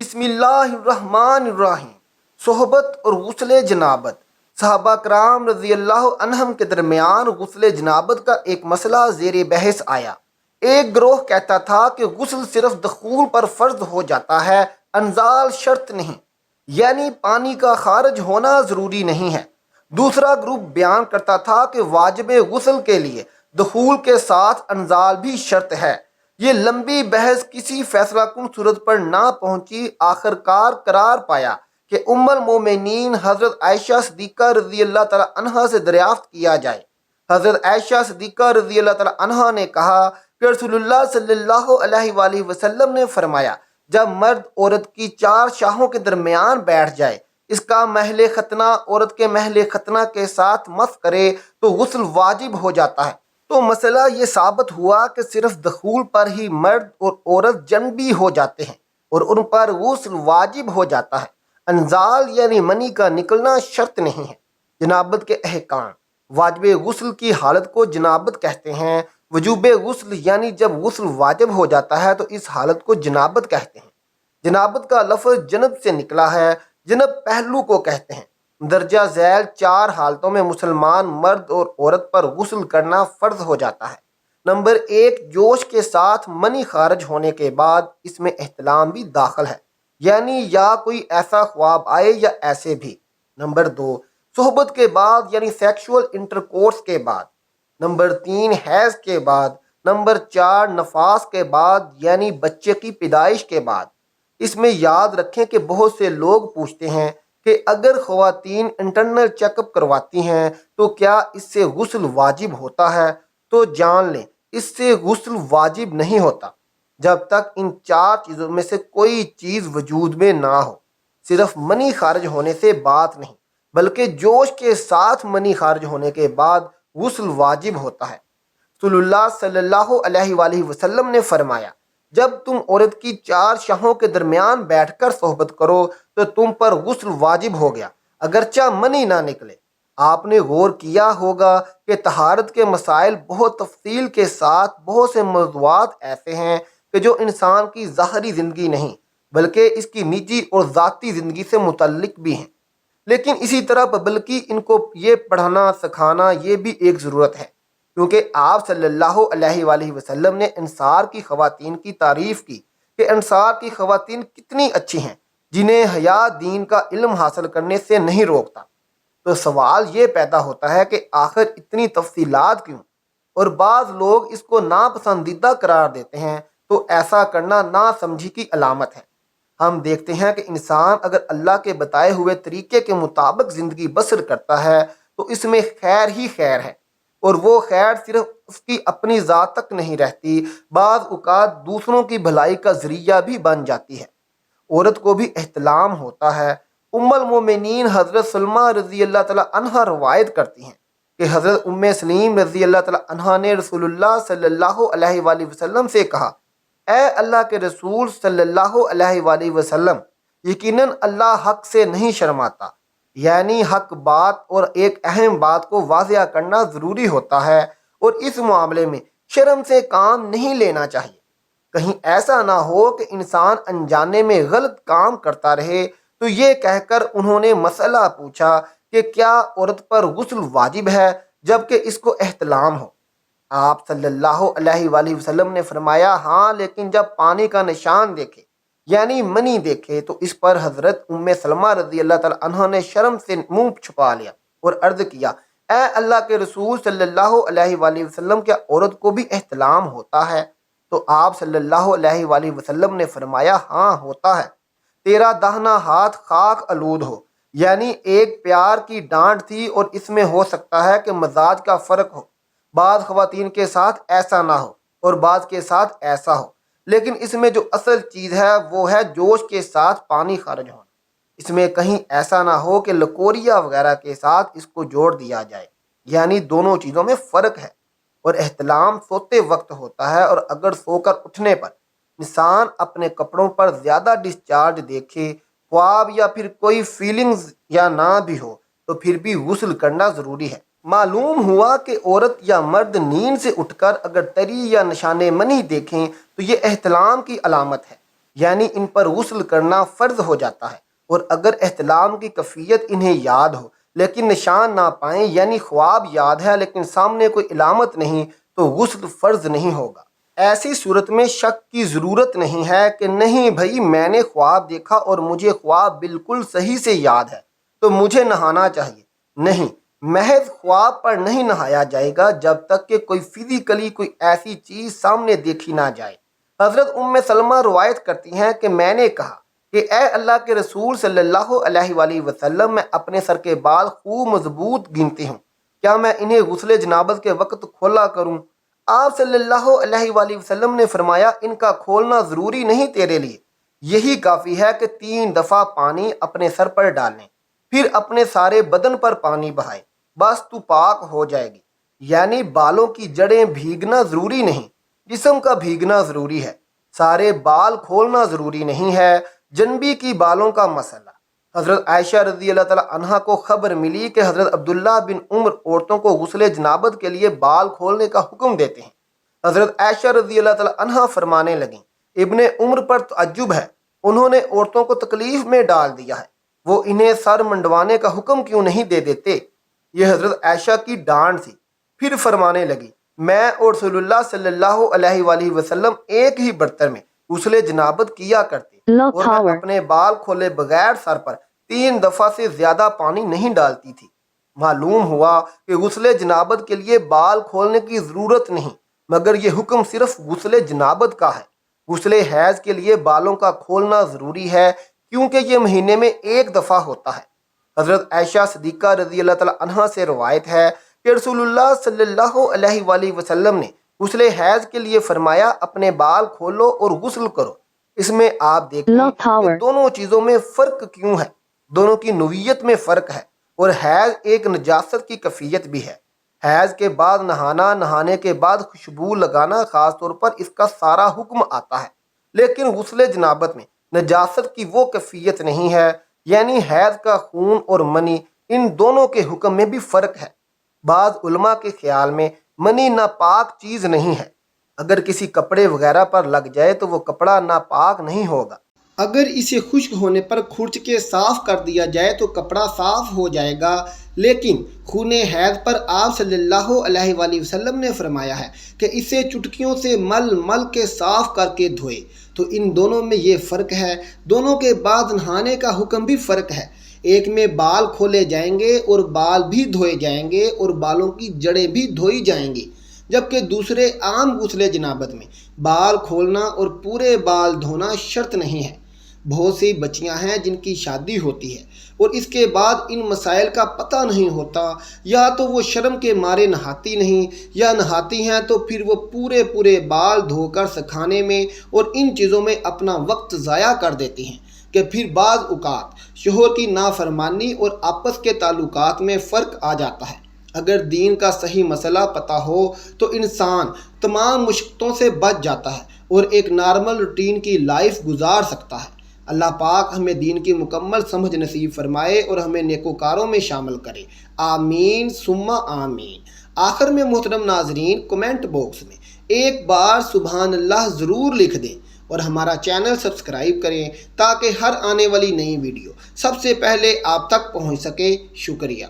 بسم اللہ الرحمن الرحیم۔ صحبت اور غسل جنابت۔ صحابہ کرام رضی اللہ عنہم کے درمیان غسل جنابت کا ایک مسئلہ زیر بحث آیا۔ ایک گروہ کہتا تھا کہ غسل صرف دخول پر فرض ہو جاتا ہے، انزال شرط نہیں، یعنی پانی کا خارج ہونا ضروری نہیں ہے۔ دوسرا گروپ بیان کرتا تھا کہ واجب غسل کے لیے دخول کے ساتھ انزال بھی شرط ہے۔ یہ لمبی بحث کسی فیصلہ کن صورت پر نہ پہنچی، آخر کار قرار پایا کہ ام المومنین حضرت عائشہ صدیقہ رضی اللہ تعالی عنہا سے دریافت کیا جائے۔ حضرت عائشہ صدیقہ رضی اللہ تعالی عنہا نے کہا کہ رسول اللہ صلی اللہ علیہ وآلہ وسلم نے فرمایا، جب مرد عورت کی چار شاہوں کے درمیان بیٹھ جائے، اس کا محل ختنہ عورت کے محل ختنہ کے ساتھ مس کرے تو غسل واجب ہو جاتا ہے۔ تو مسئلہ یہ ثابت ہوا کہ صرف دخول پر ہی مرد اور عورت جنبی ہو جاتے ہیں اور ان پر غسل واجب ہو جاتا ہے، انزال یعنی منی کا نکلنا شرط نہیں ہے۔ جنابت کے احکام۔ واجب غسل کی حالت کو جنابت کہتے ہیں۔ وجوب غسل یعنی جب غسل واجب ہو جاتا ہے تو اس حالت کو جنابت کہتے ہیں۔ جنابت کا لفظ جنب سے نکلا ہے، جنب پہلو کو کہتے ہیں۔ درجہ ذیل چار حالتوں میں مسلمان مرد اور عورت پر غسل کرنا فرض ہو جاتا ہے۔ نمبر ایک، جوش کے ساتھ منی خارج ہونے کے بعد، اس میں احتلام بھی داخل ہے، یعنی یا کوئی ایسا خواب آئے یا ایسے بھی۔ نمبر دو، صحبت کے بعد یعنی سیکشول انٹرکورس کے بعد۔ نمبر تین، حیض کے بعد۔ نمبر چار، نفاس کے بعد یعنی بچے کی پیدائش کے بعد۔ اس میں یاد رکھیں کہ بہت سے لوگ پوچھتے ہیں کہ اگر خواتین انٹرنل چیک اپ کرواتی ہیں تو کیا اس سے غسل واجب ہوتا ہے؟ تو جان لیں، اس سے غسل واجب نہیں ہوتا جب تک ان چار چیزوں میں سے کوئی چیز وجود میں نہ ہو۔ صرف منی خارج ہونے سے بات نہیں، بلکہ جوش کے ساتھ منی خارج ہونے کے بعد غسل واجب ہوتا ہے۔ رسول اللہ صلی اللہ علیہ وآلہ وسلم نے فرمایا، جب تم عورت کی چار شاہوں کے درمیان بیٹھ کر صحبت کرو تو تم پر غسل واجب ہو گیا، اگرچہ منی نہ نکلے۔ آپ نے غور کیا ہوگا کہ طہارت کے مسائل بہت تفصیل کے ساتھ بہت سے موضوعات ایسے ہیں کہ جو انسان کی ظاہری زندگی نہیں بلکہ اس کی نجی اور ذاتی زندگی سے متعلق بھی ہیں، لیکن اسی طرح بلکہ ان کو یہ پڑھانا سکھانا یہ بھی ایک ضرورت ہے، کیونکہ آپ صلی اللہ علیہ وآلہ وسلم نے انصار کی خواتین کی تعریف کی کہ انصار کی خواتین کتنی اچھی ہیں جنہیں حیا دین کا علم حاصل کرنے سے نہیں روکتا۔ تو سوال یہ پیدا ہوتا ہے کہ آخر اتنی تفصیلات کیوں؟ اور بعض لوگ اس کو ناپسندیدہ قرار دیتے ہیں، تو ایسا کرنا ناسمجھی کی علامت ہے۔ ہم دیکھتے ہیں کہ انسان اگر اللہ کے بتائے ہوئے طریقے کے مطابق زندگی بسر کرتا ہے تو اس میں خیر ہی خیر ہے، اور وہ خیر صرف اس کی اپنی ذات تک نہیں رہتی، بعض اوقات دوسروں کی بھلائی کا ذریعہ بھی بن جاتی ہے۔ عورت کو بھی احتلام ہوتا ہے۔ ام المومنین حضرت سلمہ رضی اللہ تعالی عنہا روایت کرتی ہیں کہ حضرت ام سلیم رضی اللہ تعالی عنہا نے رسول اللہ صلی اللہ علیہ وآلہ وسلم سے کہا، اے اللہ کے رسول صلی اللہ علیہ وآلہ وسلم، یقیناً اللہ حق سے نہیں شرماتا، یعنی حق بات اور ایک اہم بات کو واضح کرنا ضروری ہوتا ہے، اور اس معاملے میں شرم سے کام نہیں لینا چاہیے۔ کہیں ایسا نہ ہو کہ انسان انجانے میں غلط کام کرتا رہے۔ تو یہ کہہ کر انہوں نے مسئلہ پوچھا کہ کیا عورت پر غسل واجب ہے جبکہ اس کو احتلام ہو؟ آپ صلی اللہ علیہ وآلہ وسلم نے فرمایا، ہاں، لیکن جب پانی کا نشان دیکھے یعنی منی دیکھے تو اس پر حضرت ام سلمہ رضی اللہ تعالی عنہ نے شرم سے منہ چھپا لیا اور عرض کیا، اے اللہ کے رسول صلی اللہ علیہ وآلہ وسلم، کیا عورت کو بھی احتلام ہوتا ہے؟ تو آپ صلی اللہ علیہ وآلہ وسلم نے فرمایا، ہاں ہوتا ہے، تیرا داہنا ہاتھ خاک آلود ہو، یعنی ایک پیار کی ڈانٹ تھی اور اس میں ہو سکتا ہے کہ مزاج کا فرق ہو، بعض خواتین کے ساتھ ایسا نہ ہو اور بعض کے ساتھ ایسا ہو، لیکن اس میں جو اصل چیز ہے وہ ہے جوش کے ساتھ پانی خارج ہونا۔ اس میں کہیں ایسا نہ ہو کہ لکوریا وغیرہ کے ساتھ اس کو جوڑ دیا جائے، یعنی دونوں چیزوں میں فرق ہے۔ اور احتلام سوتے وقت ہوتا ہے، اور اگر سو کر اٹھنے پر انسان اپنے کپڑوں پر زیادہ ڈسچارج دیکھے، خواب یا پھر کوئی فیلنگز یا نہ بھی ہو، تو پھر بھی غسل کرنا ضروری ہے۔ معلوم ہوا کہ عورت یا مرد نیند سے اٹھ کر اگر تری یا نشان منی دیکھیں تو یہ احتلام کی علامت ہے، یعنی ان پر غسل کرنا فرض ہو جاتا ہے، اور اگر احتلام کی کیفیت انہیں یاد ہو لیکن نشان نہ پائیں، یعنی خواب یاد ہے لیکن سامنے کوئی علامت نہیں، تو غسل فرض نہیں ہوگا۔ ایسی صورت میں شک کی ضرورت نہیں ہے کہ نہیں بھائی میں نے خواب دیکھا اور مجھے خواب بالکل صحیح سے یاد ہے تو مجھے نہانا چاہیے۔ نہیں، محض خواب پر نہیں نہایا جائے گا جب تک کہ کوئی فزیکلی کوئی ایسی چیز سامنے دیکھی نہ جائے۔ حضرت ام سلمہ روایت کرتی ہیں کہ میں نے کہا کہ اے اللہ کے رسول صلی اللہ علیہ وآلہ وسلم، میں اپنے سر کے بال خوب مضبوط گنتی ہوں، کیا میں انہیں غسل جنابت کے وقت کھولا کروں؟ آپ صلی اللہ علیہ وآلہ وسلم نے فرمایا ان کا کھولنا ضروری نہیں تیرے لیے، یہی کافی ہے کہ 3 دفعہ پانی اپنے سر پر ڈالیں، پھر اپنے سارے بدن پر پانی بہائے، بس تو پاک ہو جائے گی۔ یعنی بالوں کی جڑیں بھیگنا ضروری نہیں، جسم کا بھیگنا ضروری ہے، سارے بال کھولنا ضروری نہیں ہے۔ جنبی کی بالوں کا مسئلہ، حضرت عائشہ رضی اللہ تعالی عنہا کو خبر ملی کہ حضرت عبداللہ بن عمر عورتوں کو غسل جنابت کے لیے بال کھولنے کا حکم دیتے ہیں۔ حضرت عائشہ رضی اللہ تعالی عنہا فرمانے لگیں ابن عمر پر تعجب ہے، انہوں نے عورتوں کو تکلیف میں ڈال دیا ہے، وہ انہیں سر منڈوانے کا حکم کیوں نہیں دے دیتے؟ یہ حضرت عائشہ کی ڈانٹ تھی۔ پھر فرمانے لگی میں اور رسول اللہ صلی اللہ علیہ وآلہ وسلم ایک ہی برتن میں غسل جنابت کیا کرتے اور میں اپنے بال کھولے بغیر سر پر 3 دفعہ سے زیادہ پانی نہیں ڈالتی تھی۔ معلوم ہوا کہ غسل جنابت کے لیے بال کھولنے کی ضرورت نہیں، مگر یہ حکم صرف غسل جنابت کا ہے۔ غسل حیض کے لیے بالوں کا کھولنا ضروری ہے کیونکہ یہ مہینے میں 1 دفعہ ہوتا ہے۔ حضرت عائشہ صدیقہ رضی اللہ تعالی عنہا سے روایت ہے کہ رسول اللہ صلی اللہ علیہ وآلہ وسلم نے غسل حیض کے لیے فرمایا اپنے بال کھولو اور غسل کرو۔ اس میں آپ دیکھیں کہ دونوں چیزوں میں فرق کیوں ہے، دونوں کی نوعیت میں فرق ہے، اور حیض ایک نجاست کی کیفیت بھی ہے۔ حیض کے بعد نہانا، نہانے کے بعد خوشبو لگانا، خاص طور پر اس کا سارا حکم آتا ہے، لیکن غسل جنابت میں نجاست کی وہ کیفیت نہیں ہے، یعنی حیض کا خون اور منی ان دونوں کے حکم میں بھی فرق ہے۔ بعض علماء کے خیال میں منی ناپاک چیز نہیں ہے، اگر کسی کپڑے وغیرہ پر لگ جائے تو وہ کپڑا ناپاک نہیں ہوگا، اگر اسے خشک ہونے پر کھرچ کے صاف کر دیا جائے تو کپڑا صاف ہو جائے گا۔ لیکن خون حیض پر آپ صلی اللہ علیہ وآلہ وسلم نے فرمایا ہے کہ اسے چٹکیوں سے مل مل کے صاف کر کے دھوئے، تو ان دونوں میں یہ فرق ہے۔ دونوں کے بعد نہانے کا حکم بھی فرق ہے، ایک میں بال کھولے جائیں گے اور بال بھی دھوئے جائیں گے اور بالوں کی جڑیں بھی دھوئی جائیں گی، جبکہ دوسرے عام غسل جنابت میں بال کھولنا اور پورے بال دھونا شرط نہیں ہے۔ بہت سی بچیاں ہیں جن کی شادی ہوتی ہے اور اس کے بعد ان مسائل کا پتہ نہیں ہوتا، یا تو وہ شرم کے مارے نہاتی نہیں، یا نہاتی ہیں تو پھر وہ پورے بال دھو کر سکھانے میں اور ان چیزوں میں اپنا وقت ضائع کر دیتی ہیں کہ پھر بعض اوقات شوہر کی نافرمانی اور آپس کے تعلقات میں فرق آ جاتا ہے۔ اگر دین کا صحیح مسئلہ پتہ ہو تو انسان تمام مشقتوں سے بچ جاتا ہے اور ایک نارمل روٹین کی لائف گزار سکتا ہے۔ اللہ پاک ہمیں دین کی مکمل سمجھ نصیب فرمائے اور ہمیں نیکوکاروں میں شامل کرے، آمین ثم آمین۔ آخر میں محترم ناظرین، کمنٹ باکس میں ایک بار سبحان اللہ ضرور لکھ دیں اور ہمارا چینل سبسکرائب کریں تاکہ ہر آنے والی نئی ویڈیو سب سے پہلے آپ تک پہنچ سکے۔ شکریہ۔